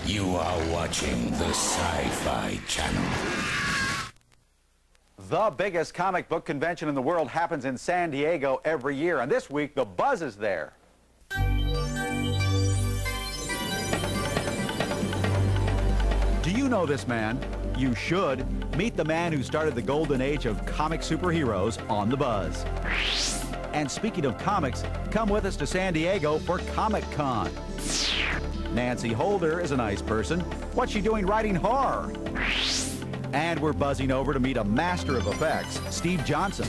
You are watching the Sci-Fi Channel. The biggest comic book convention in the world happens in San Diego every year, and this week the Buzz is there. Do you know this man? You should. Meet the man who started the golden age of comic superheroes on the Buzz. And speaking of comics, come with us to San Diego for Comic-Con. Nancy Holder is a nice person. What's she doing writing horror? And we're buzzing over to meet a master of effects, Steve Johnson.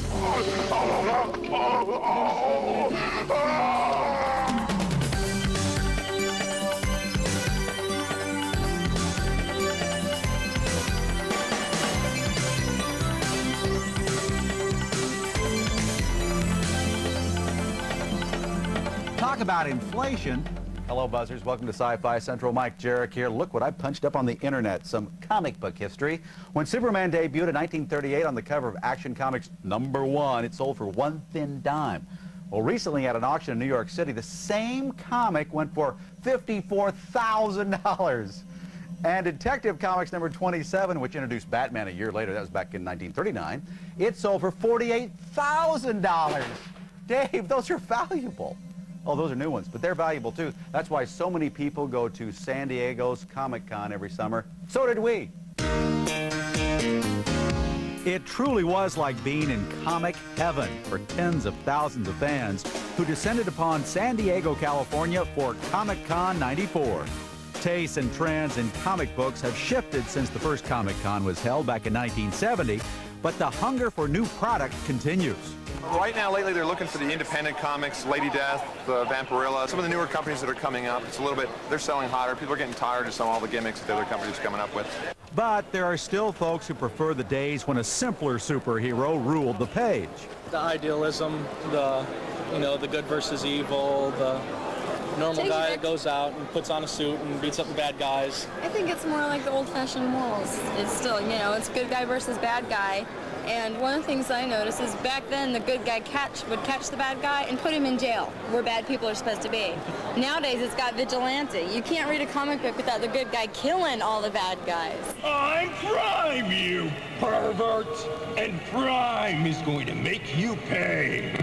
Talk about inflation. Hello, Buzzers. Welcome to Sci-Fi Central. Mike Jarek here. Look what I punched up on the internet. Some comic book history. When Superman debuted in 1938 on the cover of Action Comics #1, it sold for 1 thin dime. Well, recently at an auction in New York City, the same comic went for $54,000. And Detective Comics #27, which introduced Batman a year later, that was back in 1939, it sold for $48,000. Dave, those are valuable. Oh, those are new ones, but they're valuable too. That's why so many people go to San Diego's Comic-Con every summer. So did we. It truly was like being in comic heaven for tens of thousands of fans who descended upon San Diego, California for Comic-Con '94. Tastes and trends in comic books have shifted since the first Comic-Con was held back in 1970, but the hunger for new product continues. Right now, lately, they're looking for the independent comics, Lady Death, Vampirilla, some of the newer companies that are coming up. It's a little bit, they're selling hotter. People are getting tired of some all the gimmicks that the other companies are coming up with. But there are still folks who prefer the days when a simpler superhero ruled the page. The idealism, the good versus evil, the normal guy that goes out and puts on a suit and beats up the bad guys. I think it's more like the old-fashioned morals. It's still, it's good guy versus bad guy. And one of the things I noticed is back then the good guy would catch the bad guy and put him in jail, where bad people are supposed to be. Nowadays it's got vigilante. You can't read a comic book without the good guy killing all the bad guys. I'm Prime, you pervert! And Prime is going to make you pay.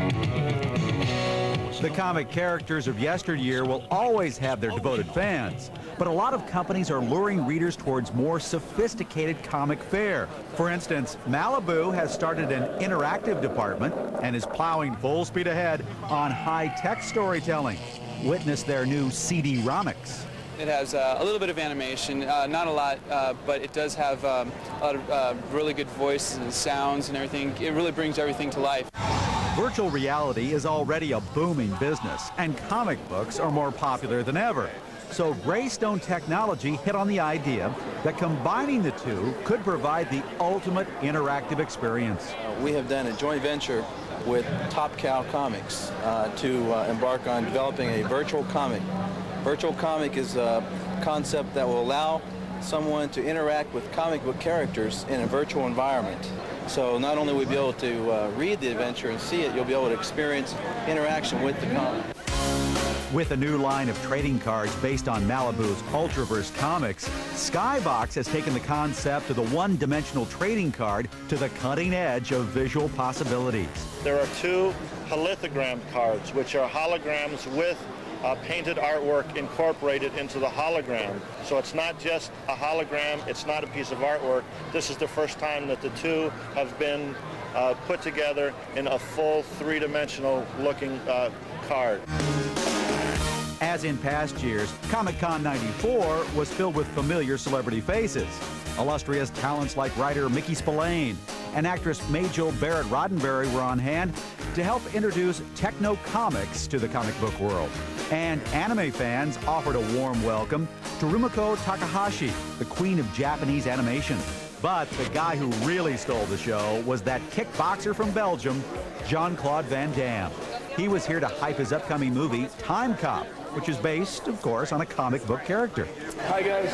The comic characters of yesteryear will always have their devoted fans, but a lot of companies are luring readers towards more sophisticated comic fare. For instance, Malibu has started an interactive department and is plowing full speed ahead on high-tech storytelling. Witness their new CD-romics. It has a little bit of animation, not a lot, but it does have a lot of really good voices and sounds and everything. It really brings everything to life. Virtual reality is already a booming business, and comic books are more popular than ever. So Greystone Technology hit on the idea that combining the two could provide the ultimate interactive experience. We have done a joint venture with Top Cow Comics to embark on developing a virtual comic. Virtual comic is a concept that will allow someone to interact with comic book characters in a virtual environment. So not only will we be able to read the adventure and see it, you'll be able to experience interaction with the comic. With a new line of trading cards based on Malibu's Ultraverse comics, Skybox has taken the concept of the one-dimensional trading card to the cutting edge of visual possibilities. There are 2 holithogram cards, which are holograms with painted artwork incorporated into the hologram. So it's not just a hologram, it's not a piece of artwork. This is the first time that the 2 have been put together in a full 3-dimensional looking card. As in past years, Comic-Con '94 was filled with familiar celebrity faces. Illustrious talents like writer Mickey Spillane and actress Majel Barrett Roddenberry were on hand to help introduce techno-comics to the comic book world. And anime fans offered a warm welcome to Rumiko Takahashi, the queen of Japanese animation. But the guy who really stole the show was that kickboxer from Belgium, Jean-Claude Van Damme. He was here to hype his upcoming movie, Time Cop, which is based, of course, on a comic book character. Hi, guys.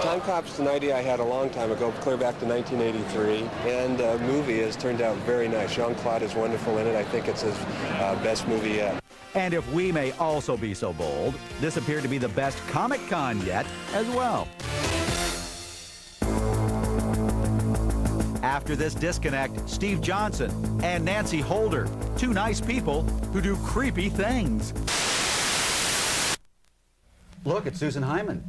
Time Cop's an idea I had a long time ago, clear back to 1983, and the movie has turned out very nice. Jean-Claude is wonderful in it. I think it's his best movie yet. And if we may also be so bold, this appeared to be the best Comic-Con yet as well. After this disconnect, Steve Johnson and Nancy Holder, two nice people who do creepy things. Look, it's Susan Hyman.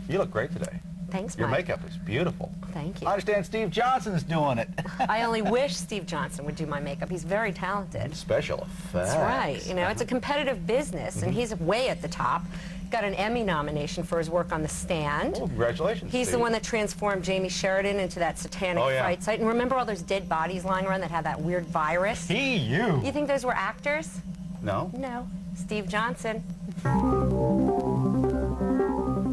You look great today. Thanks, Your Mike. makeup is beautiful. Thank you. I understand Steve Johnson's doing it. I only wish Steve Johnson would do my makeup. He's very talented. Special effects. That's right. You know, it's a competitive business, and he's way at the top. Got an Emmy nomination for his work on The Stand. Oh, congratulations, He's Steve. the one that transformed Jamie Sheridan into that satanic fright site. And remember all those dead bodies lying around that had that weird virus? You You think those were actors? No. No. Steve Johnson.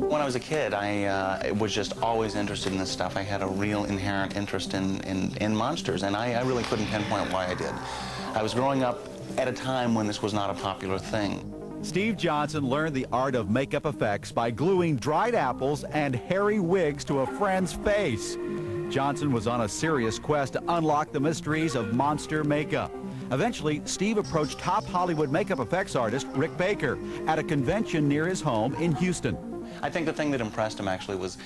When I was a kid, I was just always interested in this stuff. I had a real inherent interest in monsters, and I really couldn't pinpoint why I did. I was growing up at a time when this was not a popular thing. Steve Johnson learned the art of makeup effects by gluing dried apples and hairy wigs to a friend's face. Johnson was on a serious quest to unlock the mysteries of monster makeup. Eventually, Steve approached top Hollywood makeup effects artist Rick Baker at a convention near his home in Houston. I think the thing that impressed him actually was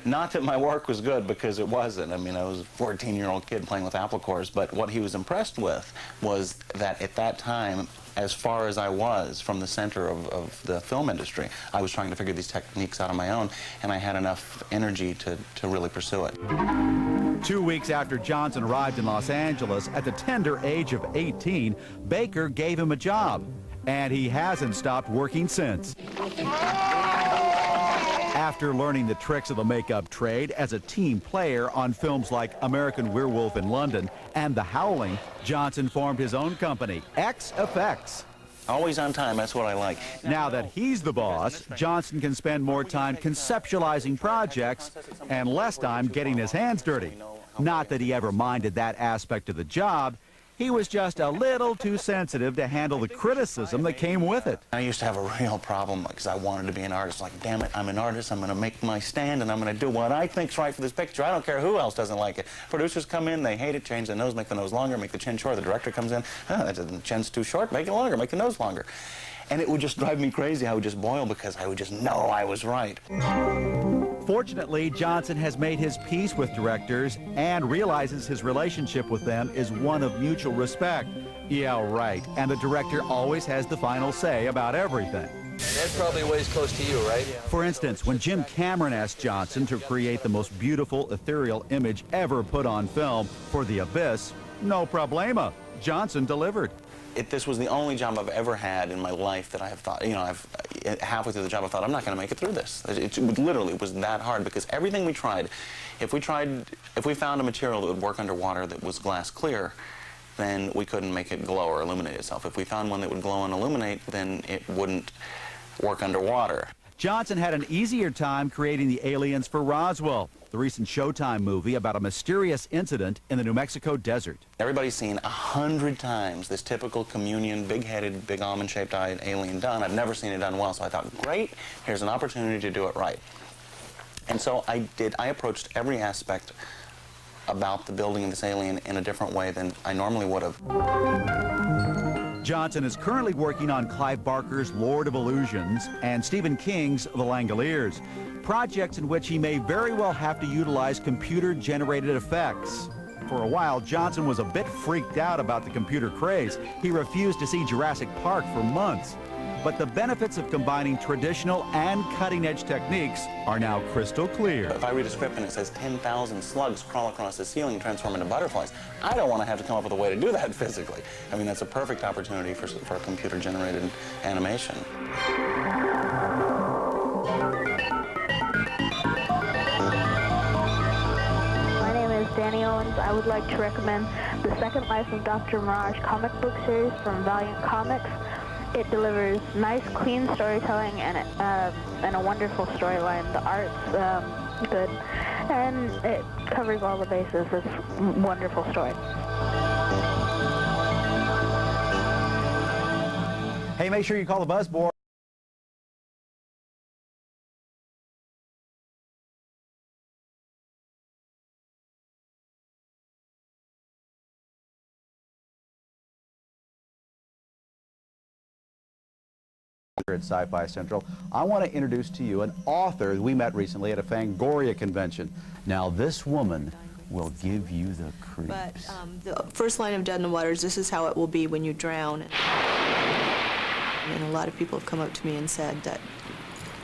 not that my work was good, because it wasn't. I mean, I was a 14-year-old kid playing with apple cores, but what he was impressed with was that at that time, as far as I was from the center of the film industry, I was trying to figure these techniques out on my own, and I had enough energy to really pursue it. 2 weeks after Johnson arrived in Los Angeles at the tender age of 18, Baker gave him a job, and he hasn't stopped working since. After learning the tricks of the makeup trade as a team player on films like American Werewolf in London and The Howling, Johnson formed his own company, X Effects. Always on time, that's what I like. Now that he's the boss, Johnson can spend more time conceptualizing projects and less time getting his hands dirty. Not that he ever minded that aspect of the job. He was just a little too sensitive to handle the criticism that came with it. I used to have a real problem because I wanted to be an artist. Like, damn it, I'm an artist. I'm going to make my stand, and I'm going to do what I think's right for this picture. I don't care who else doesn't like it. Producers come in, they hate it, change the nose, make the nose longer, make the chin short. The director comes in, the chin's too short, make it longer, make the nose longer. And it would just drive me crazy. I would just boil because I would just know I was right. Fortunately, Johnson has made his peace with directors and realizes his relationship with them is one of mutual respect. Yeah, right. And the director always has the final say about everything. That probably weighs close to you, right? For instance, when Jim Cameron asked Johnson to create the most beautiful ethereal image ever put on film for The Abyss, no problema. Johnson delivered. This was the only job I've ever had in my life that I have thought, you know, halfway through the job I thought, I'm not going to make it through this. It literally was that hard, because everything we tried, if we found a material that would work underwater that was glass clear, then we couldn't make it glow or illuminate itself. If we found one that would glow and illuminate, then it wouldn't work underwater. Johnson had an easier time creating the aliens for Roswell, the recent Showtime movie about a mysterious incident in the New Mexico desert. Everybody's seen 100 times this typical communion, big-headed, big almond-shaped eyed alien done. I've never seen it done well, so I thought, great, here's an opportunity to do it right. And so I approached every aspect about the building of this alien in a different way than I normally would have. Johnson is currently working on Clive Barker's Lord of Illusions and Stephen King's The Langoliers, projects in which he may very well have to utilize computer-generated effects. For a while, Johnson was a bit freaked out about the computer craze. He refused to see Jurassic Park for months. But the benefits of combining traditional and cutting-edge techniques are now crystal clear. If I read a script and it says 10,000 slugs crawl across the ceiling and transform into butterflies, I don't want to have to come up with a way to do that physically. I mean, that's a perfect opportunity for computer-generated animation. My name is Danny Owens. I would like to recommend The Second Life of Dr. Mirage comic book series from Valiant Comics. It delivers nice, clean storytelling and a wonderful storyline. The art's good, and it covers all the bases. It's a wonderful story. Hey, make sure you call the Buzz Board. Here at Sci-Fi Central, I want to introduce to you an author we met recently at a Fangoria convention. Now, this woman will give you the creeps. But the first line of Dead in the Water is, "This is how it will be when you drown." And a lot of people have come up to me and said that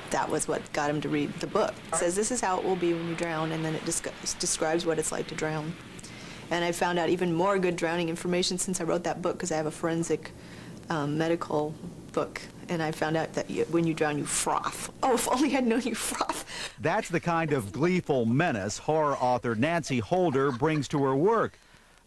that was what got him to read the book. It says, "This is how it will be when you drown," and then it describes what it's like to drown. And I found out even more good drowning information since I wrote that book, because I have a forensic medical book, and I found out that when you drown, you froth. Oh, if only I'd known you froth. That's the kind of gleeful menace horror author Nancy Holder brings to her work.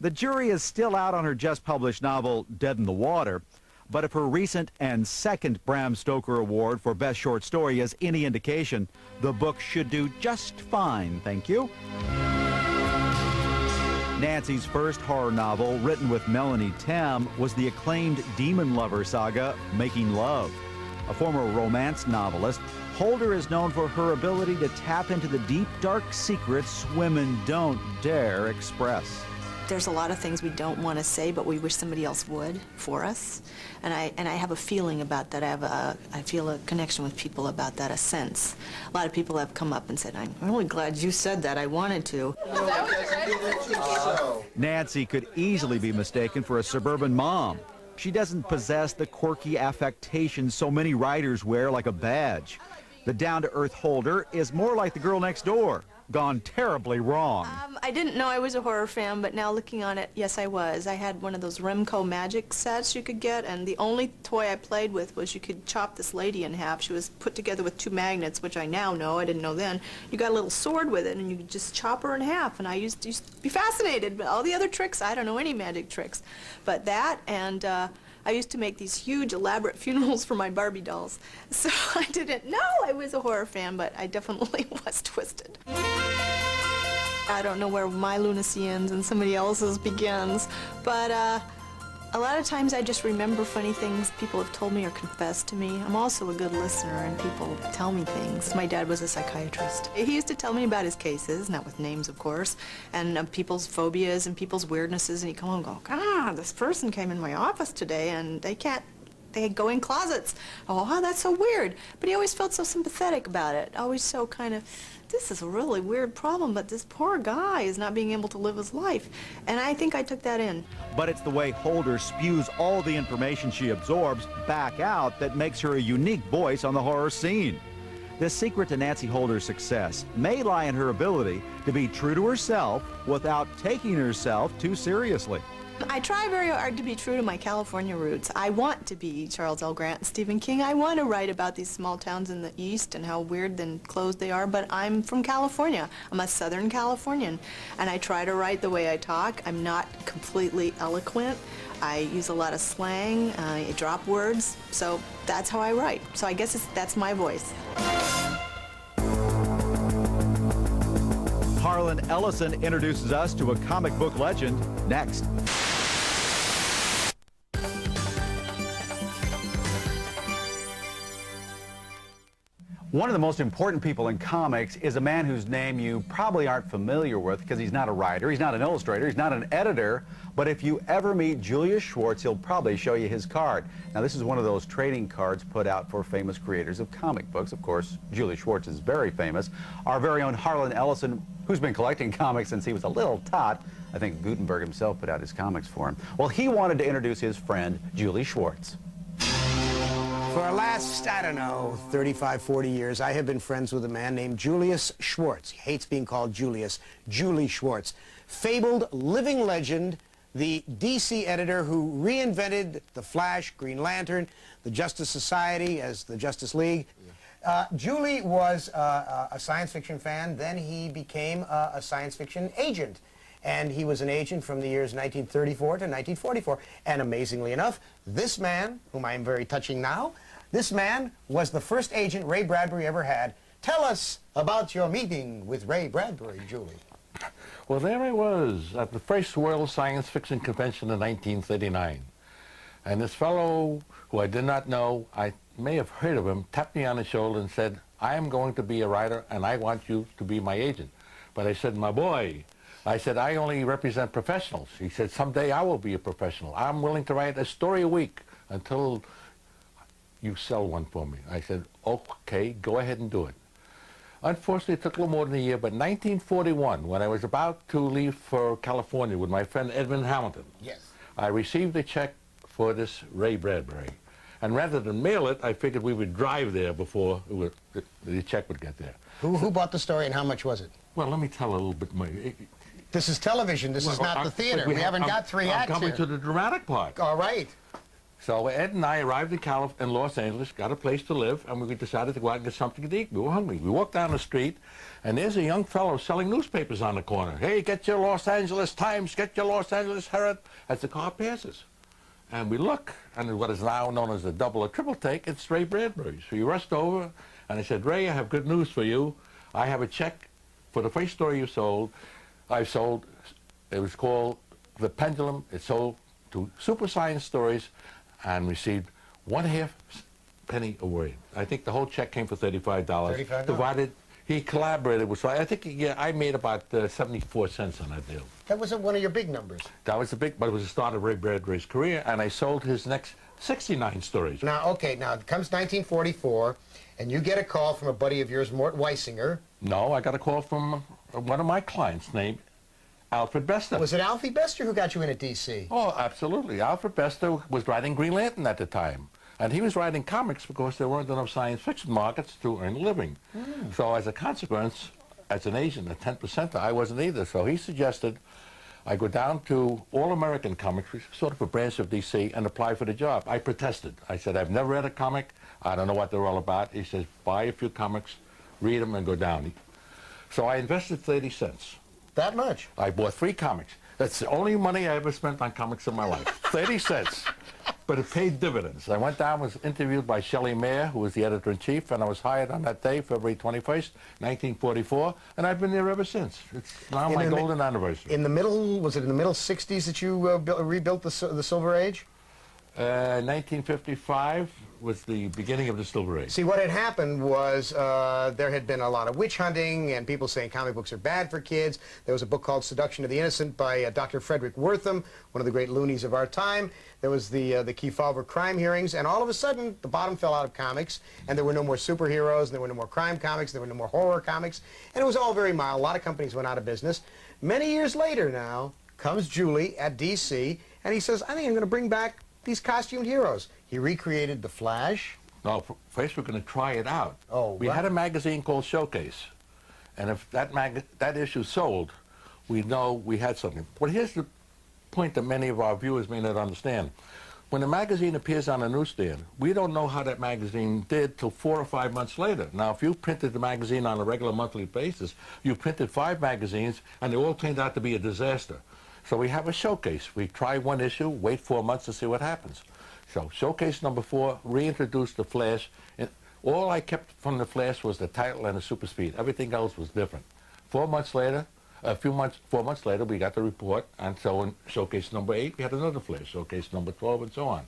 The jury is still out on her just-published novel, Dead in the Water, but if her recent and second Bram Stoker Award for Best Short Story is any indication, the book should do just fine, thank you. Nancy's first horror novel, written with Melanie Tam, was the acclaimed demon lover saga, Making Love. A former romance novelist, Holder is known for her ability to tap into the deep, dark secrets women don't dare express. There's a lot of things we don't want to say, but we wish somebody else would for us. And I have a feeling about that. I feel a connection with people about that, a sense. A lot of people have come up and said, "I'm really glad you said that. I wanted to." Nancy could easily be mistaken for a suburban mom. She doesn't possess the quirky affectation so many writers wear like a badge. The down-to-earth Holder is more like the girl next door, gone terribly wrong. I didn't know I was a horror fan, but now looking on it, yes, I was. I had one of those Remco magic sets you could get, and the only toy I played with was you could chop this lady in half. She was put together with 2 magnets, which I now know, I didn't know then. You got a little sword with it, and you could just chop her in half, and I used to be fascinated. But all the other tricks, I don't know any magic tricks. But that, and I used to make these huge, elaborate funerals for my Barbie dolls. So I didn't know I was a horror fan, but I definitely was twisted. I don't know where my lunacy ends and somebody else's begins, but a lot of times I just remember funny things people have told me or confessed to me. I'm also a good listener, and people tell me things. My dad was a psychiatrist. He used to tell me about his cases, not with names, of course, and people's phobias and people's weirdnesses, and he'd come home and go, "God, this person came in my office today, and they go in closets. Oh, that's so weird." But he always felt so sympathetic about it, always so kind of, this is a really weird problem, but this poor guy is not being able to live his life. And I think I took that in. But it's the way Holder spews all the information she absorbs back out that makes her a unique voice on the horror scene. The secret to Nancy Holder's success may lie in her ability to be true to herself without taking herself too seriously. I try very hard to be true to my California roots. I want to be Charles L. Grant and Stephen King. I want to write about these small towns in the East and how weird and closed they are, but I'm from California. I'm a Southern Californian, and I try to write the way I talk. I'm not completely eloquent. I use a lot of slang, I drop words, so that's how I write. So I guess that's my voice. Harlan Ellison introduces us to a comic book legend next. One of the most important people in comics is a man whose name you probably aren't familiar with because he's not a writer, he's not an illustrator, he's not an editor, but if you ever meet Julius Schwartz, he'll probably show you his card. Now, this is one of those trading cards put out for famous creators of comic books. Of course, Julius Schwartz is very famous. Our very own Harlan Ellison, who's been collecting comics since he was a little tot. I think Gutenberg himself put out his comics for him. Well, he wanted to introduce his friend, Julie Schwartz. For the last, I don't know, 35, 40 years, I have been friends with a man named Julius Schwartz. He hates being called Julius. Julie Schwartz. Fabled living legend, the DC editor who reinvented the Flash, Green Lantern, the Justice Society as the Justice League. Julie was a science fiction fan. Then he became a science fiction agent. And he was an agent from the years 1934 to 1944. And amazingly enough, this man, whom I am very touching now, this man was the first agent Ray Bradbury ever had. Tell us about your meeting with Ray Bradbury, Julie. Well, there I was at the first World Science Fiction Convention in 1939. And this fellow, who I did not know, I may have heard of him, tapped me on the shoulder and said, "I am going to be a writer and I want you to be my agent." But I said, "My boy," I said, "I only represent professionals." He said, "Someday I will be a professional. I'm willing to write a story a week until you sell one for me. I said, okay, go ahead and do it. Unfortunately, it took a little more than a year, but 1941, when I was about to leave for California with my friend Edmund Hamilton, Yes. I received a check for this Ray Bradbury. And rather than mail it, I figured we would drive there before the check would get there. Who bought the story and how much was it? Well, let me tell a little bit more. This is television. This is not the theater. We haven't got three acts I'm coming here. to the dramatic part. All right. So Ed and I arrived in Los Angeles, got a place to live, and we decided to go out and get something to eat. We were hungry. We walked down the street, and there's a young fellow selling newspapers on the corner. Hey, get your Los Angeles Times, get your Los Angeles Herald, as the car passes. And we look, and what is now known as a double or triple take, it's Ray Bradbury. So he rushed over, and I said, Ray, I have good news for you. I have a check for the first story you sold. I've sold, it was called The Pendulum. It sold to Super Science Stories and received 1/2 penny a word. I think the whole check came for $35. $35. Divided, he collaborated with, so I think I made about 74 cents on that deal. That wasn't one of your big numbers. That was the big, but it was the start of Ray Bradbury's career, and I sold his next 69 stories. Now, okay, now it comes 1944, and you get a call from a buddy of yours, Mort Weisinger. No, I got a call from one of my clients named Alfred Bester. Was it Alfie Bester who got you in at D.C.? Oh, absolutely. Alfred Bester was writing Green Lantern at the time. And he was writing comics because there weren't enough science fiction markets to earn a living. So as a consequence, as an agent, a 10%, I wasn't either. So he suggested I go down to All American Comics, which is sort of a branch of DC, and apply for the job. I protested. I said, I've never read a comic. I don't know what they're all about. He says, buy a few comics, read them, and go down. So I invested 30 cents. That much? I bought 3 comics. That's the only money I ever spent on comics in my life. 30 cents. But it paid dividends. I went down, was interviewed by Shelley Mayer, who was the editor-in-chief, and I was hired on that day, February 21st, 1944, and I've been there ever since. It's now my golden anniversary. In the middle, was it in the middle 60s that you rebuilt the Silver Age? 1955 was the beginning of the Silver Age. See, what had happened was there had been a lot of witch hunting and people saying comic books are bad for kids. There was a book called Seduction of the Innocent by Dr. Frederick Wortham, one of the great loonies of our time. There was the Kefauver crime hearings, and all of a sudden, the bottom fell out of comics, and there were no more superheroes, and there were no more crime comics, there were no more horror comics, and it was all very mild. A lot of companies went out of business. Many years later now, comes Julie at DC, and he says, I think I'm going to bring back these costumed heroes. He recreated The Flash. No, first we're going to try it out. Oh, we had a magazine called Showcase, and if that issue sold, we know we had something. But here's the point that many of our viewers may not understand. When a magazine appears on a newsstand, we don't know how that magazine did till 4 or 5 months later. Now, if you printed the magazine on a regular monthly basis, you printed 5 magazines, and they all turned out to be a disaster. So we have a showcase. We try one issue, wait 4 months to see what happens. So showcase number 4, reintroduced the Flash. And all I kept from the Flash was the title and the super speed. Everything else was different. 4 months later, 4 months later, we got the report, and so in showcase number 8, we had another Flash, showcase number 12, and so on.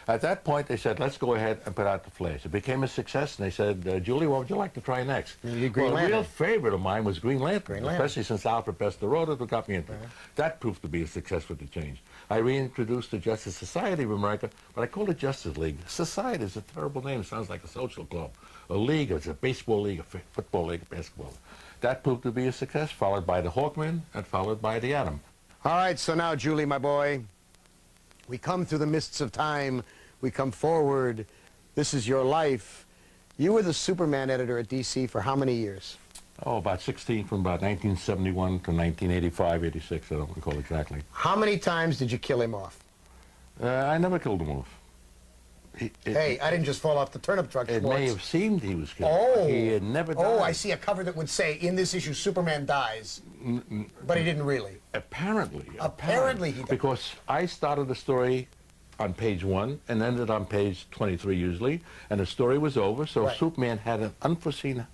At that point, they said, let's go ahead and put out the Flash. It became a success, and they said, Julie, what would you like to try next? Green Well, Lantern. a real favorite of mine was Green Lantern, especially since Alfred Bester wrote it, who got me into it. That proved to be a success with the change. I reintroduced the Justice Society of America, but I called it Justice League. Society is a terrible name. It sounds like a social club. A league, it's a baseball league, a football league, a basketball league. That proved to be a success, followed by the Hawkman and followed by the Atom. All right, so now, Julie, my boy, we come through the mists of time. We come forward. This is your life. You were the Superman editor at DC for how many years? Oh, about 16, from about 1971 to 1985, 86, I don't recall exactly. How many times did you kill him off? I never killed him off. Hey, I didn't just fall off the turnip truck, It Schwartz. may have seemed he was killed. Oh. He had never died. Oh, I see a cover that would say, in this issue, Superman dies. But he didn't really. Apparently. Apparently he died. Because I started the story on page 1 and ended on page 23 usually, and the story was over, so Right. Superman had an unforeseen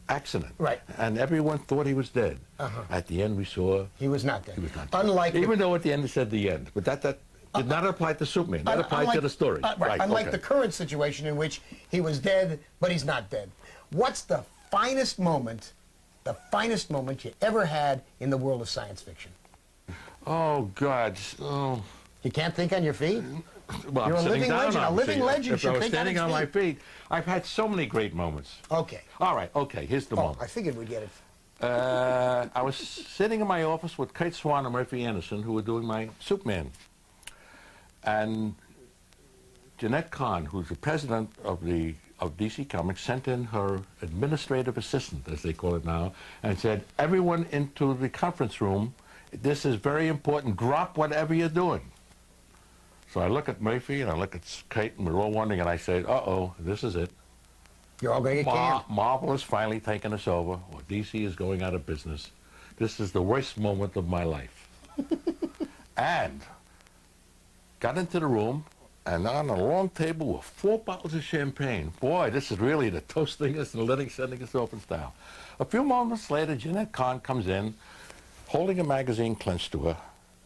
accident. Right. And everyone thought he was dead. At the end, we saw he was not dead. He was not dead. Unlike Even though at the end it said the end. But that did not apply to Superman. That applied to the story. Right. Unlike okay. the current situation in which he was dead, but he's not dead. What's the finest moment you ever had in the world of science fiction? Oh, God. Oh. You can't think on your feet? Well, You're I'm a sitting living down, legend. A obviously. living legend If should I was think on standing its on my feet. feet, I've had so many great moments. Okay. All right, okay, here's the moment. I figured we'd get it. I was sitting in my office with Kate Swan and Murphy Anderson, who were doing my Superman. And Jeanette Kahn, who's the president of DC Comics, sent in her administrative assistant, as they call it now, and said, everyone into the conference room, this is very important, drop whatever you're doing. So I look at Murphy and I look at Kate, and we're all wondering, and I say, uh-oh, this is it. You're all going to get canned. Marvel is finally taking us over, or DC is going out of business. This is the worst moment of my life. And got into the room, and on a long table were 4 bottles of champagne. Boy, this is really the toasting us and sending us off in style. A few moments later, Jeanette Kahn comes in, holding a magazine clenched to her,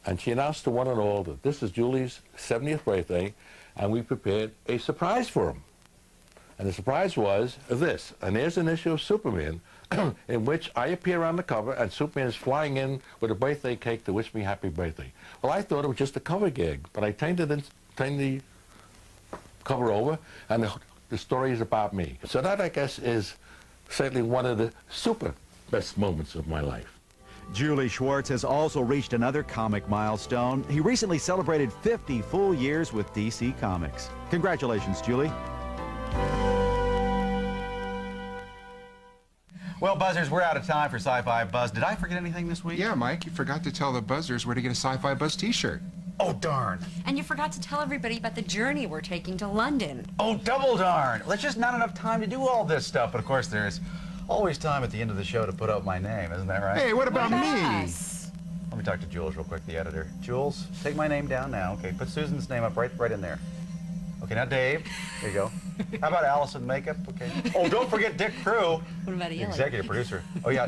and she announced to one and all that this is Julie's 70th birthday, and we prepared a surprise for him. And the surprise was this, and there's an issue of Superman in which I appear on the cover, and Superman is flying in with a birthday cake to wish me happy birthday. Well, I thought it was just a cover gag, but I turned the cover over, and the story is about me. So that, I guess, is certainly one of the super best moments of my life. Julie Schwartz has also reached another comic milestone. He recently celebrated 50 full years with DC Comics. Congratulations, Julie. Well, Buzzers, we're out of time for Sci-Fi Buzz. Did I forget anything this week? Yeah, Mike, you forgot to tell the Buzzers where to get a Sci-Fi Buzz t-shirt. Oh, darn. And you forgot to tell everybody about the journey we're taking to London. Oh, double darn. There's just not enough time to do all this stuff. But, of course, there's always time at the end of the show to put up my name. Isn't that right? Hey, what about me? Let me talk to Jules real quick, the editor. Jules, take my name down now. Okay, put Susan's name up right in there. Okay, now Dave. There you go. How about Allison Makeup? Okay. Oh, don't forget Dick Crew. What about Ely? Executive producer. Oh, yeah,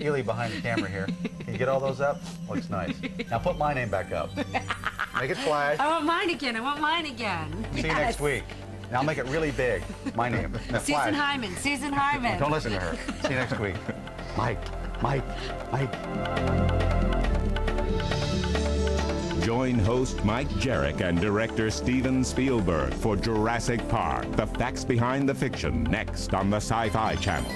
Ely behind the camera here. Can you get all those up? Looks nice. Now put my name back up. Make it flash. I want mine again. I want mine again. See you next week. Now make it really big. My name. Now, Susan flash. Hyman. Susan Hyman. Don't listen to her. See you next week. Mike. Join host Mike Jarek and director Steven Spielberg for Jurassic Park, the facts behind the fiction, next on the Sci-Fi Channel.